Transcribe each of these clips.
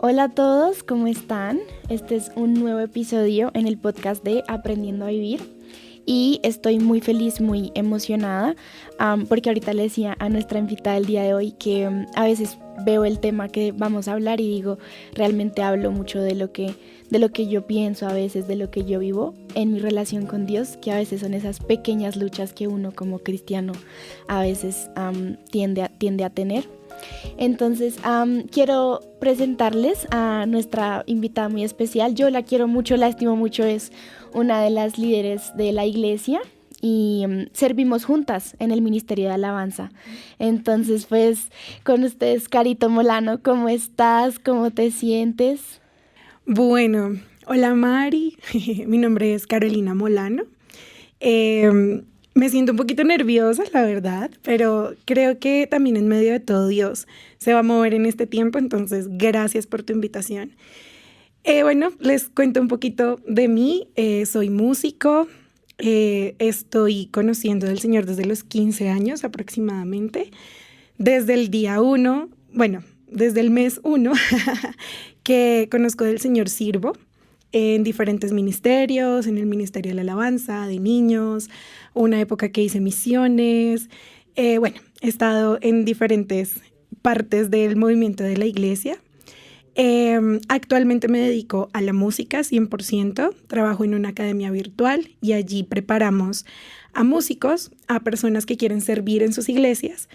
Hola a todos, ¿cómo están? Este es un nuevo episodio en el podcast de Aprendiendo a Vivir y estoy muy feliz, muy emocionada porque ahorita le decía a nuestra invitada del día de hoy que a veces veo el tema que vamos a hablar y digo, realmente hablo mucho de lo que yo pienso a veces, de lo que yo vivo en mi relación con Dios, que a veces son esas pequeñas luchas que uno como cristiano a veces tiende a tener. Entonces, quiero presentarles a nuestra invitada muy especial. Yo la quiero mucho, la estimo mucho, es una de las líderes de la iglesia y servimos juntas en el Ministerio de Alabanza. Entonces, pues, con ustedes, Carito Molano, ¿cómo estás? ¿Cómo te sientes? Bueno, hola Mari, mi nombre es Carolina Molano. Me siento un poquito nerviosa, la verdad, pero creo que también en medio de todo Dios se va a mover en este tiempo, entonces gracias por tu invitación. Bueno, les cuento un poquito de mí. Soy músico, estoy conociendo del Señor desde los 15 años aproximadamente. Desde el día 1, bueno, desde el mes 1 que conozco del Señor sirvo en diferentes ministerios, en el Ministerio de la Alabanza, de niños, una época que hice misiones. Bueno, he estado en diferentes partes del movimiento de la iglesia. Actualmente me dedico a la música 100%, trabajo en una academia virtual y allí preparamos a músicos, a personas que quieren servir en sus iglesias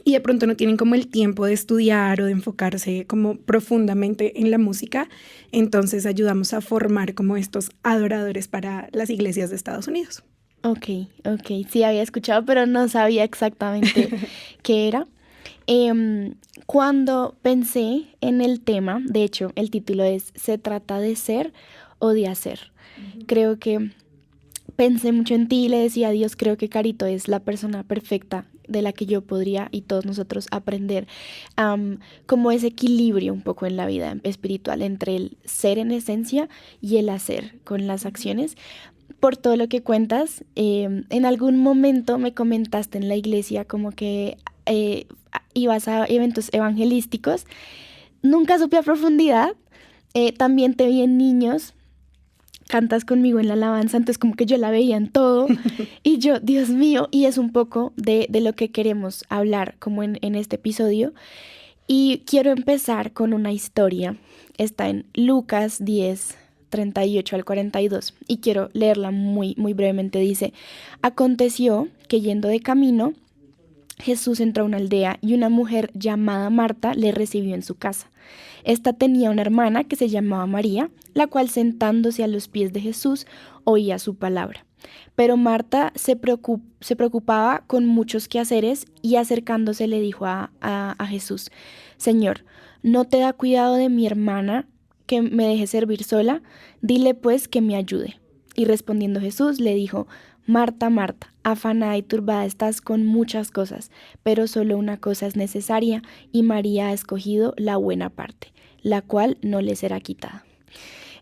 y de pronto no tienen como el tiempo de estudiar o de enfocarse como profundamente en la música. Entonces ayudamos a formar como estos adoradores para las iglesias de Estados Unidos. Ok, sí había escuchado, pero no sabía exactamente qué era. Cuando pensé en el tema, de hecho, el título es ¿Se trata de ser o de hacer? Creo que pensé mucho en ti y le decía a Dios, creo que Carito es la persona perfecta de la que yo podría y todos nosotros aprender como ese equilibrio un poco en la vida espiritual entre el ser en esencia y el hacer con las acciones. Por todo lo que cuentas, en algún momento me comentaste en la iglesia como que ibas a eventos evangelísticos. Nunca supe a profundidad. También te vi en niños, cantas conmigo en la alabanza, entonces como que yo la veía en todo y yo, Dios mío, y es un poco de lo que queremos hablar como en este episodio. Y quiero empezar con una historia, está en Lucas 10, 38 al 42 y quiero leerla muy, muy brevemente. Dice, aconteció que yendo de camino, Jesús entró a una aldea y una mujer llamada Marta le recibió en su casa. Esta tenía una hermana que se llamaba María, la cual sentándose a los pies de Jesús oía su palabra. Pero Marta se preocupaba con muchos quehaceres y acercándose le dijo a Jesús, Señor, ¿no te da cuidado de mi hermana que me deje servir sola? Dile pues que me ayude. Y respondiendo Jesús le dijo, Marta, Marta, afanada y turbada estás con muchas cosas, pero solo una cosa es necesaria y María ha escogido la buena parte, la cual no le será quitada.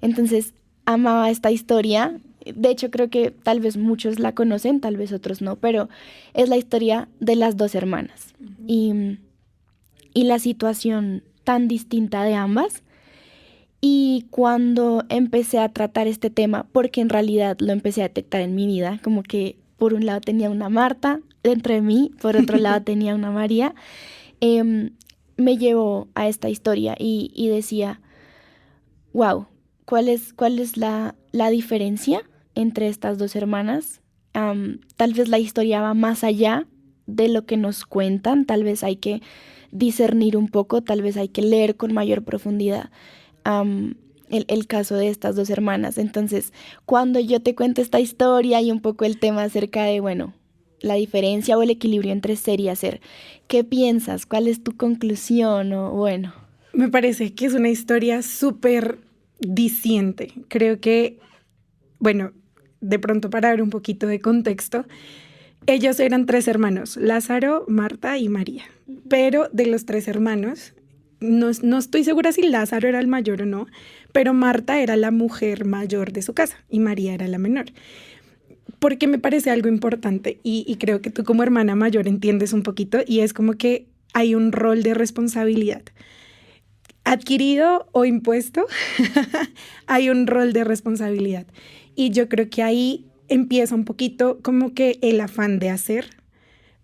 Entonces, amaba esta historia. De hecho, creo que tal vez muchos la conocen, tal vez otros no, pero es la historia de las dos hermanas y la situación tan distinta de ambas. Y cuando empecé a tratar este tema, porque en realidad lo empecé a detectar en mi vida, como que por un lado tenía una Marta dentro de mí, por otro lado tenía una María, me llevó a esta historia y decía, wow, ¿cuál es la diferencia entre estas dos hermanas? Tal vez la historia va más allá de lo que nos cuentan, tal vez hay que discernir un poco, tal vez hay que leer con mayor profundidad el caso de estas dos hermanas. Entonces, cuando yo te cuento esta historia y un poco el tema acerca de, bueno, la diferencia o el equilibrio entre ser y hacer, ¿qué piensas? ¿Cuál es tu conclusión? O bueno. Me parece que es una historia súper diciente. Creo que, bueno, de pronto para dar un poquito de contexto, ellos eran 3 hermanos, Lázaro, Marta y María. Pero de los 3 hermanos, no estoy segura si Lázaro era el mayor o no, pero Marta era la mujer mayor de su casa y María era la menor. Porque me parece algo importante y creo que tú como hermana mayor entiendes un poquito y es como que hay un rol de responsabilidad. adquirido o impuesto, hay un rol de responsabilidad. Y yo creo que ahí empieza un poquito como que el afán de hacer,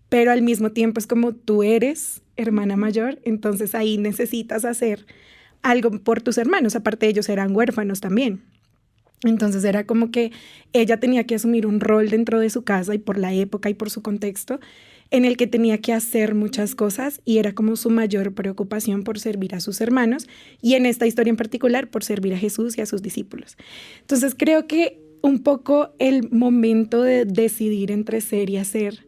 pero al mismo tiempo es como tú eres hermana mayor, entonces ahí necesitas hacer algo por tus hermanos, aparte ellos eran huérfanos también. Entonces era como que ella tenía que asumir un rol dentro de su casa y por la época y por su contexto en el que tenía que hacer muchas cosas y era como su mayor preocupación por servir a sus hermanos y en esta historia en particular por servir a Jesús y a sus discípulos. Entonces creo que un poco el momento de decidir entre ser y hacer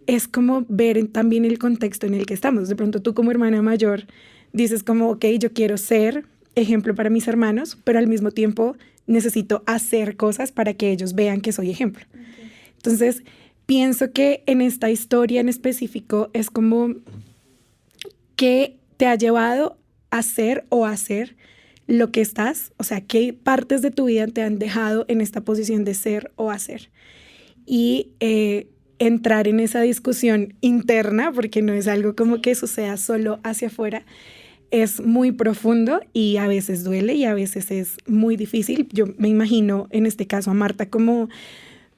es como ver también el contexto en el que estamos. De pronto tú como hermana mayor dices como, ok, yo quiero ser ejemplo para mis hermanos, pero al mismo tiempo necesito hacer cosas para que ellos vean que soy ejemplo. Okay. Entonces, pienso que en esta historia en específico es como qué te ha llevado a ser o a hacer lo que estás, o sea, qué partes de tu vida te han dejado en esta posición de ser o hacer. Y entrar en esa discusión interna, porque no es algo como que suceda solo hacia afuera, es muy profundo y a veces duele y a veces es muy difícil. Yo me imagino en este caso a Marta como,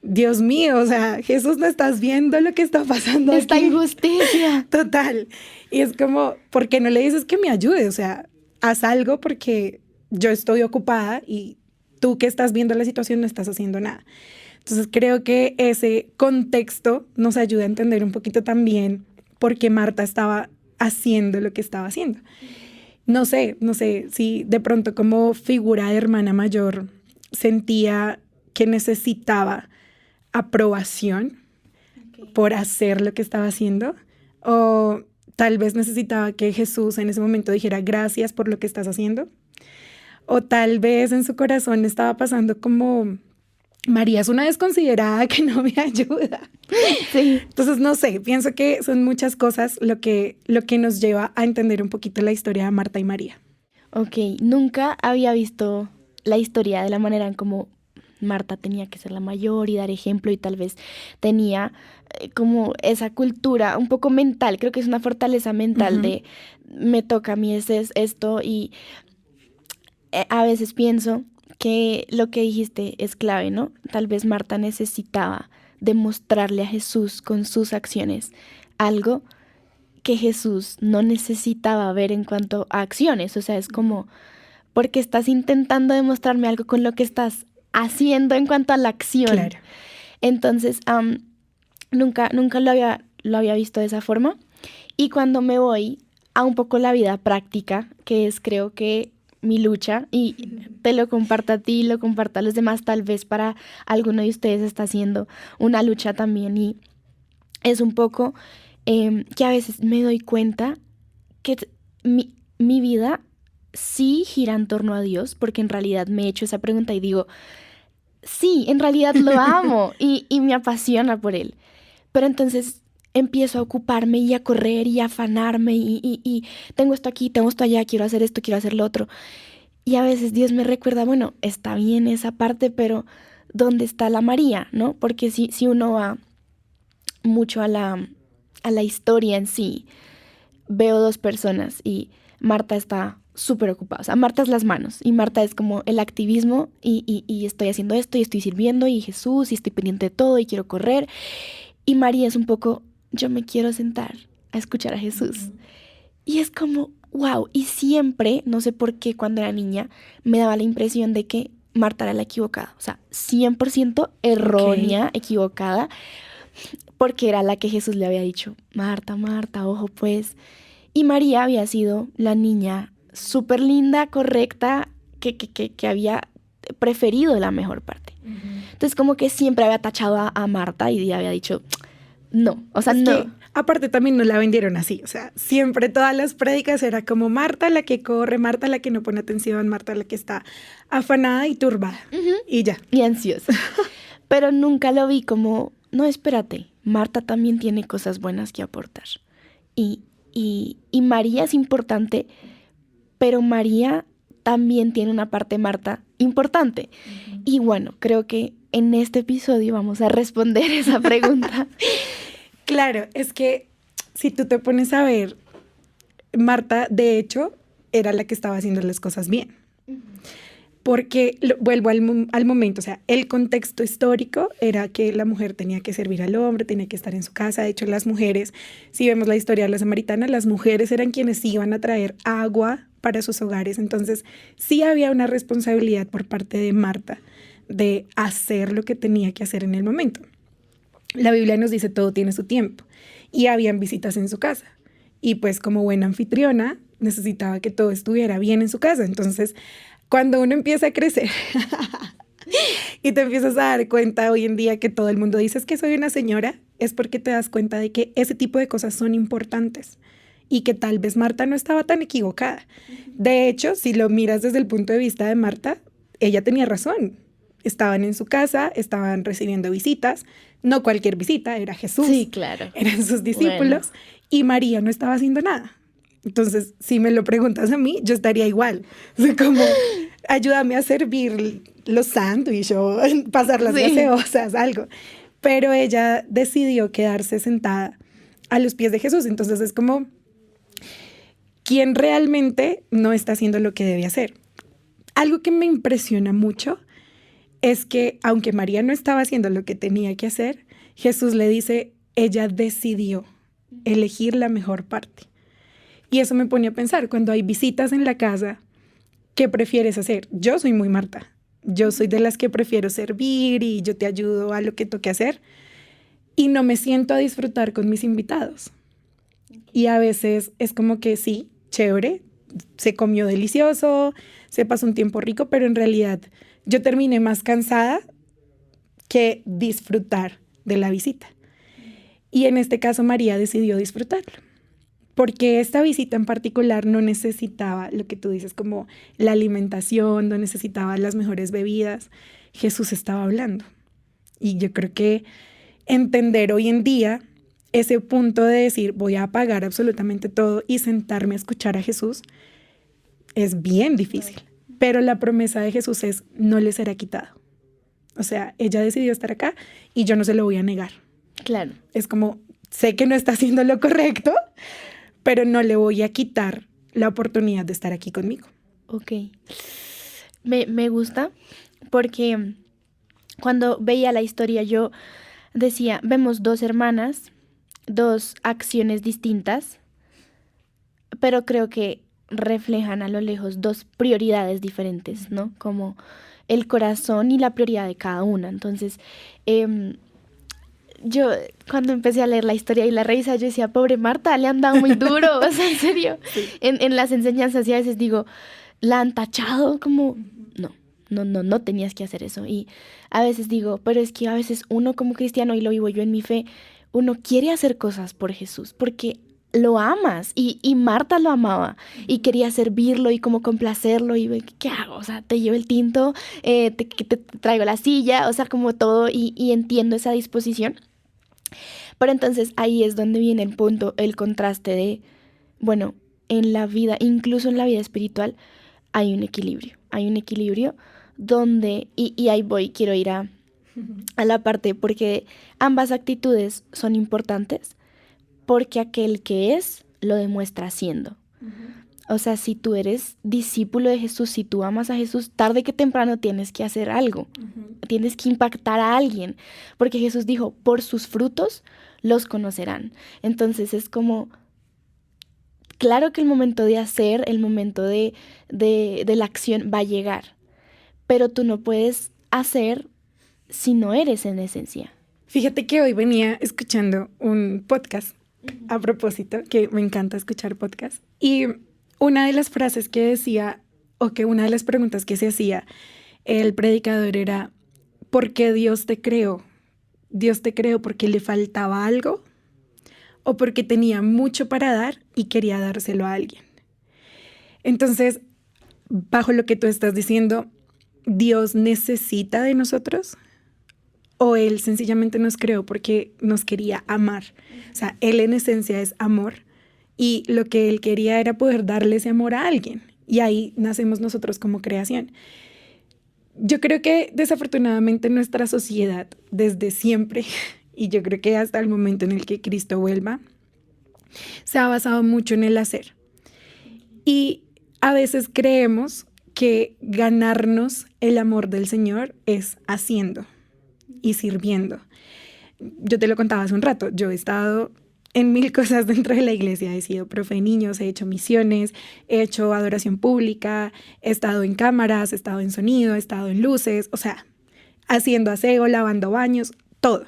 Dios mío, o sea, Jesús, ¿no estás viendo lo que está pasando aquí? Esta injusticia. Total. Y es como, ¿por qué no le dices que me ayude? O sea, haz algo porque yo estoy ocupada y tú que estás viendo la situación no estás haciendo nada. Entonces creo que ese contexto nos ayuda a entender un poquito también por qué Marta estaba haciendo lo que estaba haciendo. No sé si de pronto como figura de hermana mayor sentía que necesitaba aprobación por hacer lo que estaba haciendo, o tal vez necesitaba que Jesús en ese momento dijera gracias por lo que estás haciendo, o tal vez en su corazón estaba pasando como María es una desconsiderada que no me ayuda. Sí. Entonces, no sé, pienso que son muchas cosas lo que nos lleva a entender un poquito la historia de Marta y María. Ok, nunca había visto la historia de la manera en cómo Marta tenía que ser la mayor y dar ejemplo y tal vez tenía como esa cultura un poco mental, creo que es una fortaleza mental de me toca a mí esto y a veces pienso que lo que dijiste es clave, ¿no? Tal vez Marta necesitaba demostrarle a Jesús con sus acciones algo que Jesús no necesitaba ver en cuanto a acciones. O sea, es como, porque estás intentando demostrarme algo con lo que estás haciendo en cuanto a la acción. Claro. Entonces, nunca lo había visto de esa forma. Y cuando me voy a un poco la vida práctica, que es creo que mi lucha, y te lo comparto a ti, lo comparto a los demás, tal vez para alguno de ustedes está haciendo una lucha también, y es un poco que a veces me doy cuenta que mi vida sí gira en torno a Dios, porque en realidad me he hecho esa pregunta y digo, sí, en realidad lo amo y me apasiona por Él, pero entonces empiezo a ocuparme y a correr y a afanarme y tengo esto aquí, tengo esto allá, quiero hacer esto, quiero hacer lo otro. Y a veces Dios me recuerda, bueno, está bien esa parte, pero ¿dónde está la María? ¿No? Porque si uno va mucho a la historia en sí, veo dos personas y Marta está súper ocupada. O sea, Marta es las manos y Marta es como el activismo y estoy haciendo esto y estoy sirviendo y Jesús y estoy pendiente de todo y quiero correr. Y María es un poco, yo me quiero sentar a escuchar a Jesús. Y es como, wow. Y siempre, no sé por qué cuando era niña, me daba la impresión de que Marta era la equivocada. O sea, 100% errónea, equivocada, porque era la que Jesús le había dicho, Marta, Marta, ojo pues. Y María había sido la niña súper linda, correcta, que había preferido la mejor parte. Entonces como que siempre había tachado a Marta y había dicho, no, o sea, no. Que, aparte también nos la vendieron así, o sea, siempre todas las prédicas era como Marta la que corre, Marta la que no pone atención, Marta la que está afanada y turbada, y ya. Y ansiosa. Pero nunca lo vi como, no, espérate, Marta también tiene cosas buenas que aportar. Y María es importante, pero María también tiene una parte, Marta, importante. Y bueno, creo que en este episodio vamos a responder esa pregunta. Claro, es que si tú te pones a ver, Marta, de hecho, era la que estaba haciendo las cosas bien. Porque vuelvo al momento, o sea, el contexto histórico era que la mujer tenía que servir al hombre, tenía que estar en su casa. De hecho, las mujeres, si vemos la historia de la samaritana, las mujeres eran quienes iban a traer agua para sus hogares. Entonces, sí había una responsabilidad por parte de Marta de hacer lo que tenía que hacer en el momento. La Biblia nos dice todo tiene su tiempo y habían visitas en su casa. Y pues como buena anfitriona, necesitaba que todo estuviera bien en su casa. Entonces, cuando uno empieza a crecer y te empiezas a dar cuenta hoy en día que todo el mundo dice es que soy una señora, es porque te das cuenta de que ese tipo de cosas son importantes y que tal vez Marta no estaba tan equivocada. De hecho, si lo miras desde el punto de vista de Marta, ella tenía razón. Estaban en su casa, estaban recibiendo visitas, no cualquier visita, era Jesús. Sí, claro. Eran sus discípulos y María no estaba haciendo nada. Entonces, si me lo preguntas a mí, yo estaría igual. O sea, como, ayúdame a servir los sándwiches o pasar las gaseosas, algo. Pero ella decidió quedarse sentada a los pies de Jesús. Entonces, es como, ¿quién realmente no está haciendo lo que debe hacer? Algo que me impresiona mucho es que, aunque María no estaba haciendo lo que tenía que hacer, Jesús le dice, ella decidió elegir la mejor parte. Y eso me pone a pensar, cuando hay visitas en la casa, ¿qué prefieres hacer? Yo soy muy Marta. Yo soy de las que prefiero servir y yo te ayudo a lo que toque hacer. Y no me siento a disfrutar con mis invitados. Y a veces es como que sí, chévere, se comió delicioso, se pasó un tiempo rico, pero en realidad yo terminé más cansada que disfrutar de la visita. Y en este caso María decidió disfrutarlo. Porque esta visita en particular no necesitaba lo que tú dices, como la alimentación, no necesitaba las mejores bebidas. Jesús estaba hablando. Y yo creo que entender hoy en día ese punto de decir voy a apagar absolutamente todo y sentarme a escuchar a Jesús es bien difícil. Pero la promesa de Jesús es no le será quitado. O sea, ella decidió estar acá y yo no se lo voy a negar. Claro. Es como, sé que no está haciendo lo correcto, pero no le voy a quitar la oportunidad de estar aquí conmigo. Ok. Me gusta porque cuando veía la historia yo decía, vemos dos hermanas, dos acciones distintas, pero creo que reflejan a lo lejos dos prioridades diferentes, ¿no? Como el corazón y la prioridad de cada una. Entonces, yo cuando empecé a leer la historia y la revisé, yo decía, pobre Marta, le han dado muy duro, o sea, en serio. Sí. En las enseñanzas y a veces digo, la han tachado como, no tenías que hacer eso. Y a veces digo, pero es que a veces uno como cristiano, y lo vivo yo en mi fe, uno quiere hacer cosas por Jesús, porque lo amas, y Marta lo amaba, y quería servirlo y como complacerlo, y ¿qué hago? O sea, te llevo el tinto, te traigo la silla, o sea, como todo, y entiendo esa disposición. Pero entonces ahí es donde viene el punto, el contraste de, bueno, en la vida, incluso en la vida espiritual, hay un equilibrio donde, y ahí voy, quiero ir a la parte, porque ambas actitudes son importantes, porque aquel que es, lo demuestra haciendo. O sea, si tú eres discípulo de Jesús, si tú amas a Jesús, tarde que temprano tienes que hacer algo. Tienes que impactar a alguien. Porque Jesús dijo, por sus frutos los conocerán. Entonces es como, claro que el momento de hacer, el momento de la acción va a llegar. Pero tú no puedes hacer si no eres en esencia. Fíjate que hoy venía escuchando un podcast a propósito, que me encanta escuchar podcasts. Y una de las frases que decía, o que una de las preguntas que se hacía el predicador era, ¿por qué Dios te creó? ¿Dios te creó porque le faltaba algo? ¿O porque tenía mucho para dar y quería dárselo a alguien? Entonces, bajo lo que tú estás diciendo, ¿Dios necesita de nosotros? ¿O Él sencillamente nos creó porque nos quería amar? O sea, Él en esencia es amor. Y lo que Él quería era poder darle ese amor a alguien. Y ahí nacemos nosotros como creación. Yo creo que desafortunadamente nuestra sociedad, desde siempre, y yo creo que hasta el momento en el que Cristo vuelva, se ha basado mucho en el hacer. Y a veces creemos que ganarnos el amor del Señor es haciendo y sirviendo. Yo te lo contaba hace un rato, yo he estado en mil cosas dentro de la iglesia, he sido profe de niños, he hecho misiones, he hecho adoración pública, he estado en cámaras, he estado en sonido, he estado en luces, o sea, haciendo aseo, lavando baños, todo.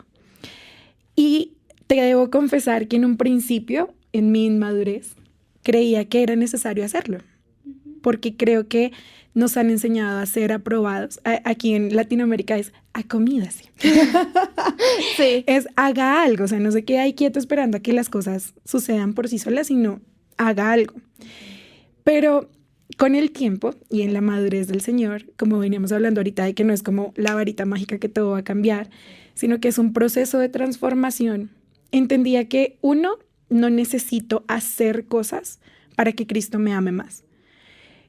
Y te debo confesar que en un principio, en mi inmadurez, creía que era necesario hacerlo, porque creo que nos han enseñado a ser aprobados. Aquí en Latinoamérica es acomídase. Sí. Es haga algo, o sea, no se quede ahí quieto esperando a que las cosas sucedan por sí solas, sino haga algo. Pero con el tiempo y en la madurez del Señor, como veníamos hablando ahorita de que no es como la varita mágica que todo va a cambiar, sino que es un proceso de transformación, entendía que uno, no necesito hacer cosas para que Cristo me ame más.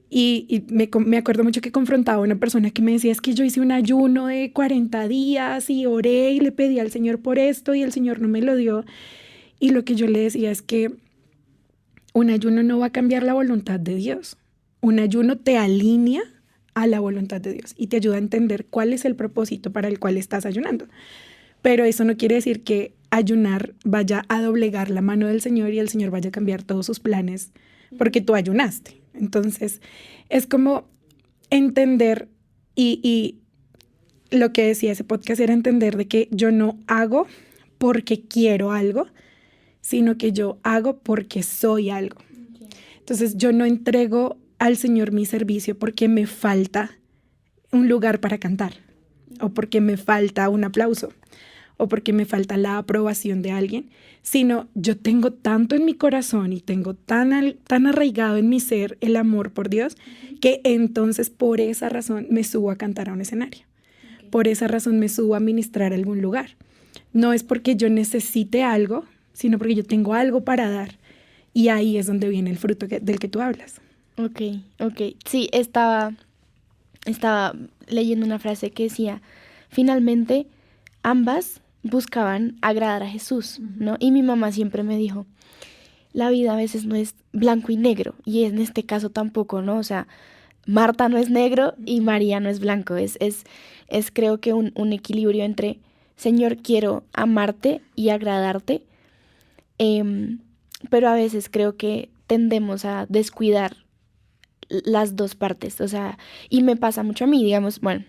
Y me acuerdo mucho que confrontaba a una persona que me decía, es que yo hice un ayuno de 40 días y oré y le pedí al Señor por esto y el Señor no me lo dio. Y lo que yo le decía es que un ayuno no va a cambiar la voluntad de Dios. Un ayuno te alinea a la voluntad de Dios y te ayuda a entender cuál es el propósito para el cual estás ayunando. Pero eso no quiere decir que ayunar vaya a doblegar la mano del Señor y el Señor vaya a cambiar todos sus planes porque tú ayunaste. Entonces, es como entender y lo que decía ese podcast era entender de que yo no hago porque quiero algo, sino que yo hago porque soy algo. Entonces, yo no entrego al Señor mi servicio porque me falta un lugar para cantar o porque me falta un aplauso o porque me falta la aprobación de alguien, sino yo tengo tanto en mi corazón y tengo tan arraigado en mi ser el amor por Dios, que entonces por esa razón me subo a cantar a un escenario. Por esa razón me subo a ministrar a algún lugar. No es porque yo necesite algo, sino porque yo tengo algo para dar. Y ahí es donde viene el fruto del que tú hablas. Ok. Sí, estaba leyendo una frase que decía, finalmente ambas buscaban agradar a Jesús, ¿no? Y mi mamá siempre me dijo, la vida a veces no es blanco y negro, y en este caso tampoco, ¿no? O sea, Marta no es negro y María no es blanco, es creo que un equilibrio entre, Señor, quiero amarte y agradarte, pero a veces creo que tendemos a descuidar las dos partes, o sea, y me pasa mucho a mí, digamos, bueno,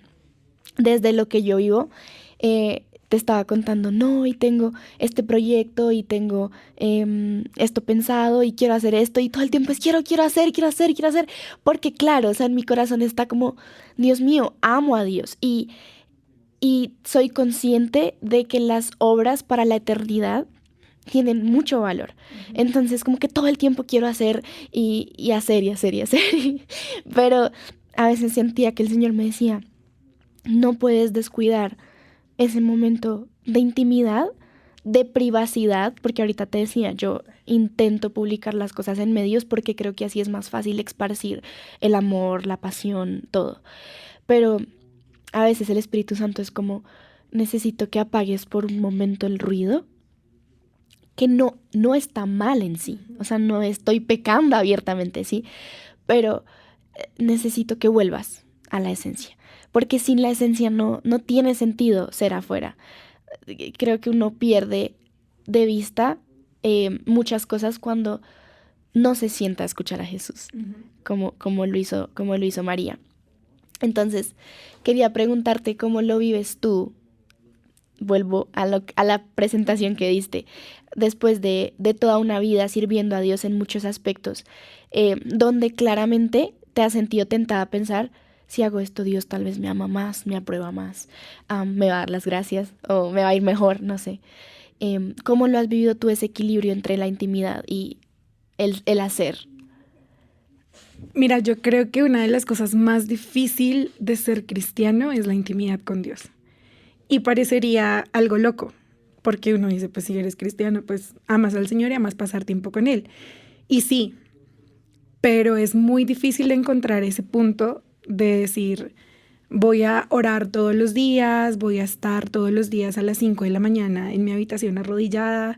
desde lo que yo vivo, te estaba contando, no, y tengo este proyecto y tengo esto pensado y quiero hacer esto y todo el tiempo es quiero hacer, porque claro, o sea, en mi corazón está como, Dios mío, amo a Dios y soy consciente de que las obras para la eternidad tienen mucho valor. Entonces, como que todo el tiempo quiero hacer y hacer. Pero a veces sentía que el Señor me decía, no puedes descuidar ese momento de intimidad, de privacidad, porque ahorita te decía, yo intento publicar las cosas en medios porque creo que así es más fácil esparcir el amor, la pasión, todo. Pero a veces el Espíritu Santo es como, necesito que apagues por un momento el ruido, que no está mal en sí, o sea, no estoy pecando abiertamente, sí, pero necesito que vuelvas a la esencia, porque sin la esencia no tiene sentido ser afuera. Creo que uno pierde de vista muchas cosas cuando no se sienta a escuchar a Jesús, como lo hizo María. Entonces, quería preguntarte cómo lo vives tú. Vuelvo a la presentación que diste, después de toda una vida sirviendo a Dios en muchos aspectos, donde claramente te has sentido tentada a pensar, si hago esto, Dios tal vez me ama más, me aprueba más, me va a dar las gracias o me va a ir mejor, no sé. ¿Cómo lo has vivido tú ese equilibrio entre la intimidad y el hacer? Mira, yo creo que una de las cosas más difíciles de ser cristiano es la intimidad con Dios. Y parecería algo loco, porque uno dice, pues si eres cristiano, pues amas al Señor y amas pasar tiempo con Él. Y sí, pero es muy difícil encontrar ese punto de decir, voy a orar todos los días, voy a estar todos los días a las 5 de la mañana en mi habitación arrodillada,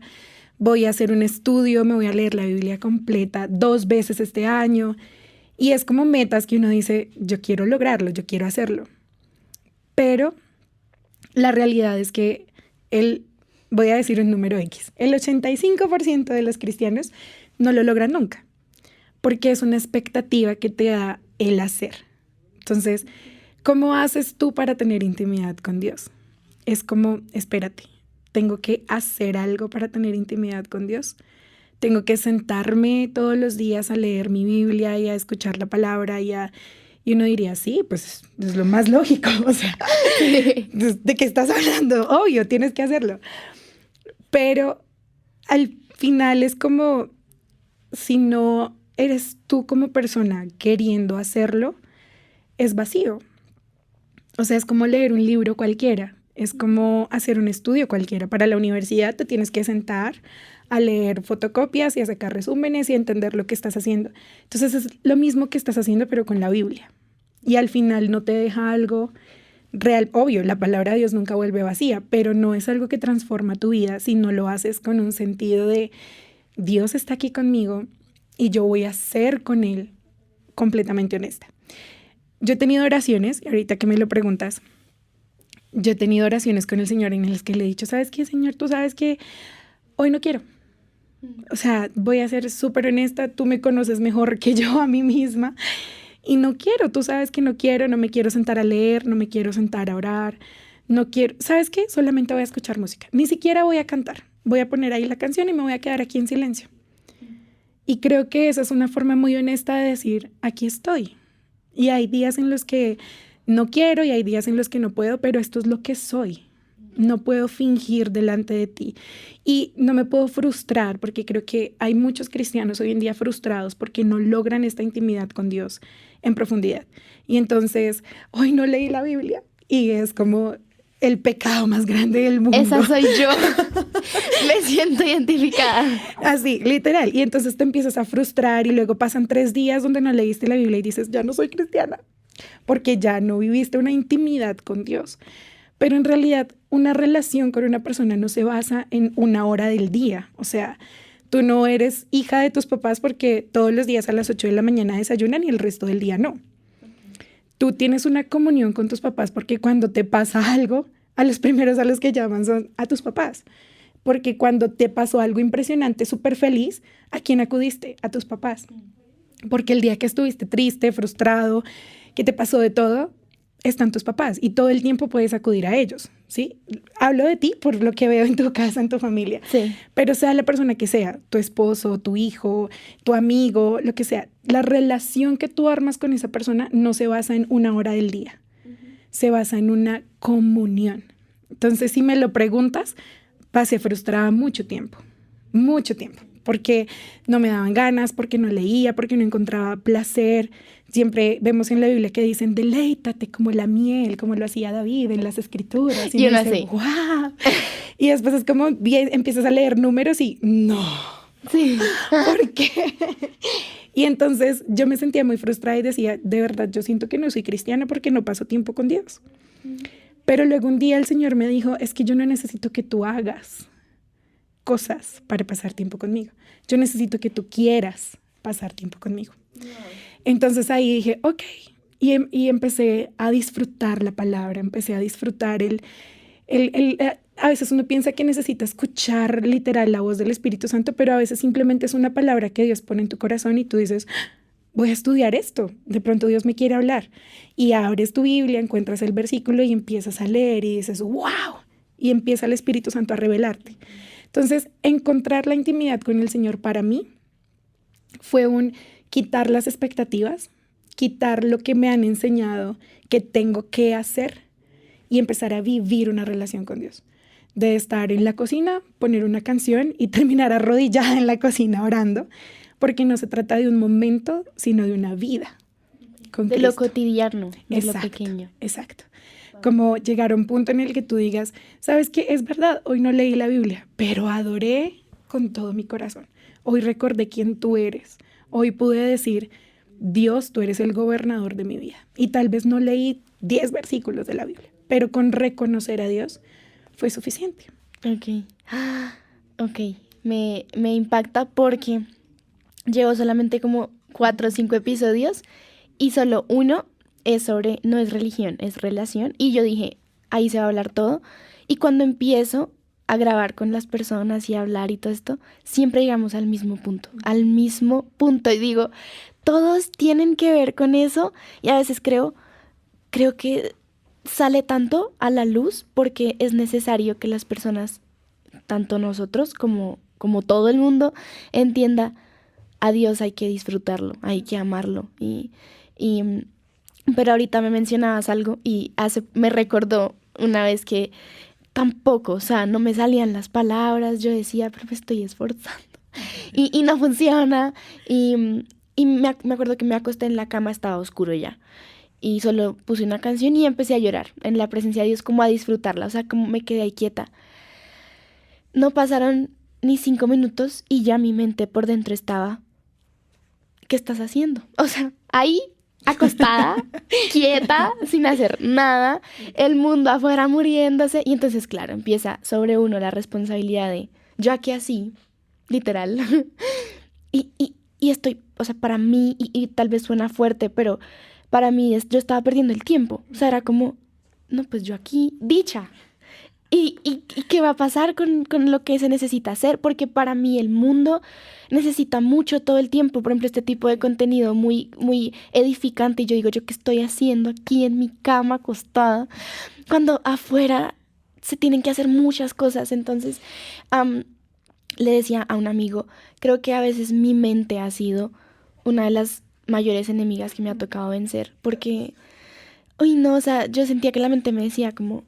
voy a hacer un estudio, me voy a leer la Biblia completa 2 veces este año. Y es como metas que uno dice, yo quiero lograrlo, yo quiero hacerlo. Pero la realidad es que voy a decir un número X, el 85% de los cristianos no lo logran nunca, porque es una expectativa que te da el hacer. Entonces, ¿cómo haces tú para tener intimidad con Dios? Es como, espérate, tengo que hacer algo para tener intimidad con Dios. Tengo que sentarme todos los días a leer mi Biblia y a escuchar la palabra y uno diría, sí, pues es lo más lógico, o sea, ¿de qué estás hablando? Obvio, tienes que hacerlo. Pero al final es como, si no eres tú como persona queriendo hacerlo, es vacío. O sea, es como leer un libro cualquiera, es como hacer un estudio cualquiera. Para la universidad te tienes que sentar a leer fotocopias y a sacar resúmenes y a entender lo que estás haciendo. Entonces es lo mismo que estás haciendo, pero con la Biblia. Y al final no te deja algo real. Obvio, la palabra de Dios nunca vuelve vacía, pero no es algo que transforma tu vida si no lo haces con un sentido de Dios está aquí conmigo y yo voy a ser con Él completamente honesta. Yo he tenido oraciones, y ahorita que me lo preguntas, yo he tenido oraciones con el Señor en las que le he dicho, ¿sabes qué, Señor? Tú sabes que hoy no quiero. O sea, voy a ser súper honesta, tú me conoces mejor que yo a mí misma y no quiero, tú sabes que no quiero, no me quiero sentar a leer, no me quiero sentar a orar, no quiero, ¿sabes qué? Solamente voy a escuchar música, ni siquiera voy a cantar, voy a poner ahí la canción y me voy a quedar aquí en silencio. Y creo que esa es una forma muy honesta de decir, aquí estoy. Y hay días en los que no quiero y hay días en los que no puedo, pero esto es lo que soy. No puedo fingir delante de ti y no me puedo frustrar porque creo que hay muchos cristianos hoy en día frustrados porque no logran esta intimidad con Dios en profundidad. Y entonces, hoy no leí la Biblia y es como el pecado más grande del mundo. Esa soy yo. Me siento identificada. Así, literal. Y entonces te empiezas a frustrar y luego pasan 3 días donde no leíste la Biblia y dices, ya no soy cristiana porque ya no viviste una intimidad con Dios. Pero en realidad una relación con una persona no se basa en una hora del día. O sea, tú no eres hija de tus papás porque todos los días a las 8 de la mañana desayunan y el resto del día no. Tú tienes una comunión con tus papás porque cuando te pasa algo, a los primeros a los que llaman son a tus papás. Porque cuando te pasó algo impresionante, súper feliz, ¿a quién acudiste? A tus papás. Porque el día que estuviste triste, frustrado, que te pasó de todo, están tus papás y todo el tiempo puedes acudir a ellos, ¿sí? Hablo de ti por lo que veo en tu casa, en tu familia, sí. Pero sea la persona que sea, tu esposo, tu hijo, tu amigo, lo que sea, la relación que tú armas con esa persona no se basa en una hora del día, se basa en una comunión. Entonces, si me lo preguntas, pasé frustrada mucho tiempo, porque no me daban ganas, porque no leía, porque no encontraba placer. Siempre vemos en la Biblia que dicen, deleítate como la miel, como lo hacía David en las escrituras. Y uno dice, así. ¡wow! Y después es como, empiezas a leer números y, no, Sí. ¿por qué? Y entonces yo me sentía muy frustrada y decía, de verdad, yo siento que no soy cristiana porque no paso tiempo con Dios. Pero luego un día el Señor me dijo, es que yo no necesito que tú hagas cosas para pasar tiempo conmigo. Yo necesito que tú quieras pasar tiempo conmigo. Entonces ahí dije, ok, y empecé a disfrutar la palabra, empecé a disfrutar a veces uno piensa que necesita escuchar literal la voz del Espíritu Santo, pero a veces simplemente es una palabra que Dios pone en tu corazón y tú dices, voy a estudiar esto, de pronto Dios me quiere hablar. Y abres tu Biblia, encuentras el versículo y empiezas a leer y dices, wow, y empieza el Espíritu Santo a revelarte. Entonces, encontrar la intimidad con el Señor para mí fue quitar las expectativas, quitar lo que me han enseñado que tengo que hacer y empezar a vivir una relación con Dios. De estar en la cocina, poner una canción y terminar arrodillada en la cocina orando, porque no se trata de un momento, sino de una vida con de Cristo. lo cotidiano, de Exacto, lo pequeño. Exacto. Como llegar a un punto en el que tú digas, ¿sabes qué? Es verdad, hoy no leí la Biblia, pero adoré con todo mi corazón. Hoy recordé quién tú eres. Hoy pude decir, Dios, tú eres el gobernador de mi vida. Y tal vez no leí 10 versículos de la Biblia, pero con reconocer a Dios fue suficiente. Ok. Ok. Me impacta porque llevo solamente como 4 o 5 episodios y solo uno es sobre, no es religión, es relación. Y yo dije, ahí se va a hablar todo. Y cuando empiezo a grabar con las personas y a hablar y todo esto, siempre llegamos al mismo punto, al mismo punto. Y digo, todos tienen que ver con eso. Y a veces creo que sale tanto a la luz porque es necesario que las personas, tanto nosotros como todo el mundo, entienda a Dios hay que disfrutarlo, hay que amarlo. Y, pero ahorita me mencionabas algo y me recordó una vez que tampoco, o sea, no me salían las palabras, yo decía, pero me estoy esforzando. Y no funciona. Me acuerdo que me acosté en la cama, estaba oscuro ya. Y solo puse una canción y empecé a llorar en la presencia de Dios, como a disfrutarla, o sea, como me quedé ahí quieta. No pasaron ni 5 minutos y ya mi mente por dentro estaba, ¿qué estás haciendo? O sea, ahí acostada, quieta, sin hacer nada, el mundo afuera muriéndose. Y entonces, claro, empieza sobre uno la responsabilidad de, yo aquí así, literal. Y estoy, o sea, para mí, y tal vez suena fuerte, pero para mí yo estaba perdiendo el tiempo. O sea, era como, no, pues yo aquí, dicha. ¿Y qué va a pasar con lo que se necesita hacer? Porque para mí el mundo necesita mucho todo el tiempo. Por ejemplo, este tipo de contenido muy, muy edificante. Y yo digo, ¿yo qué estoy haciendo aquí en mi cama acostada? Cuando afuera se tienen que hacer muchas cosas. Entonces, le decía a un amigo, creo que a veces mi mente ha sido una de las mayores enemigas que me ha tocado vencer. Porque, uy, no, o sea, yo sentía que la mente me decía como,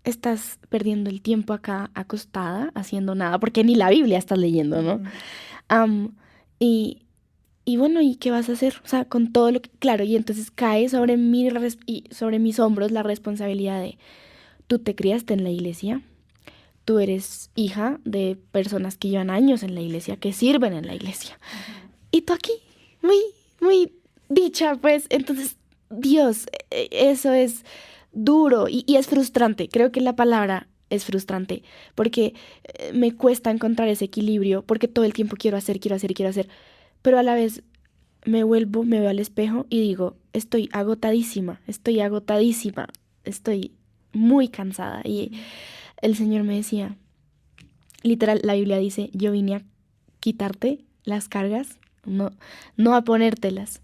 estás perdiendo el tiempo acá acostada, haciendo nada, porque ni la Biblia estás leyendo, ¿no? Am, y, y bueno, ¿y qué vas a hacer? O sea, con todo lo que, claro, y entonces cae sobre y sobre mis hombros la responsabilidad de, tú te criaste en la iglesia, tú eres hija de personas que llevan años en la iglesia, que sirven en la iglesia, y tú aquí, muy, muy dicha, pues, entonces, Dios, eso es duro y es frustrante. Creo que la palabra es frustrante porque me cuesta encontrar ese equilibrio porque todo el tiempo quiero hacer, quiero hacer y quiero hacer, pero a la vez me veo al espejo y digo, estoy agotadísima, estoy muy cansada. Y el Señor me decía, literal, la Biblia dice, yo vine a quitarte las cargas, no a ponértelas.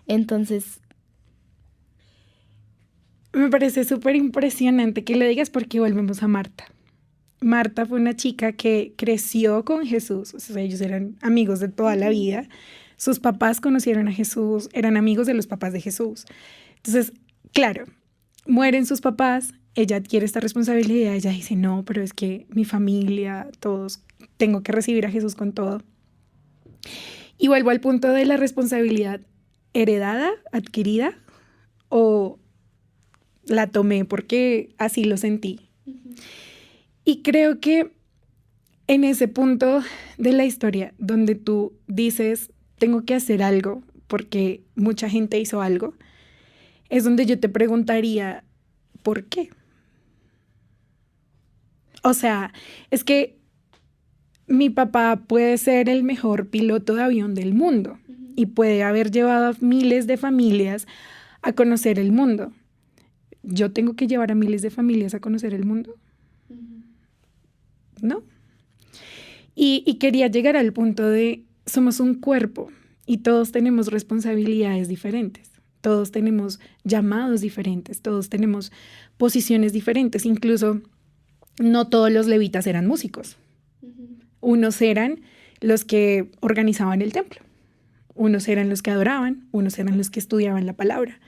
Entonces, Me parece súper impresionante que le digas porque volvemos a Marta. Marta fue una chica que creció con Jesús, o sea, ellos eran amigos de toda la vida. Sus papás conocieron a Jesús, eran amigos de los papás de Jesús. Entonces, claro, mueren sus papás, ella adquiere esta responsabilidad, ella dice, no, pero es que mi familia, todos, tengo que recibir a Jesús con todo. Y vuelvo al punto de la responsabilidad heredada, adquirida, o la tomé porque así lo sentí. Y creo que en ese punto de la historia donde tú dices, tengo que hacer algo porque mucha gente hizo algo, es donde yo te preguntaría, ¿por qué? O sea, es que mi papá puede ser el mejor piloto de avión del mundo y puede haber llevado a miles de familias a conocer el mundo. ¿Yo tengo que llevar a miles de familias a conocer el mundo? ¿No? Y quería llegar al punto de, somos un cuerpo y todos tenemos responsabilidades diferentes, todos tenemos llamados diferentes, todos tenemos posiciones diferentes, incluso no todos los levitas eran músicos. Unos eran los que organizaban el templo, unos eran los que adoraban, unos eran los que estudiaban la palabra,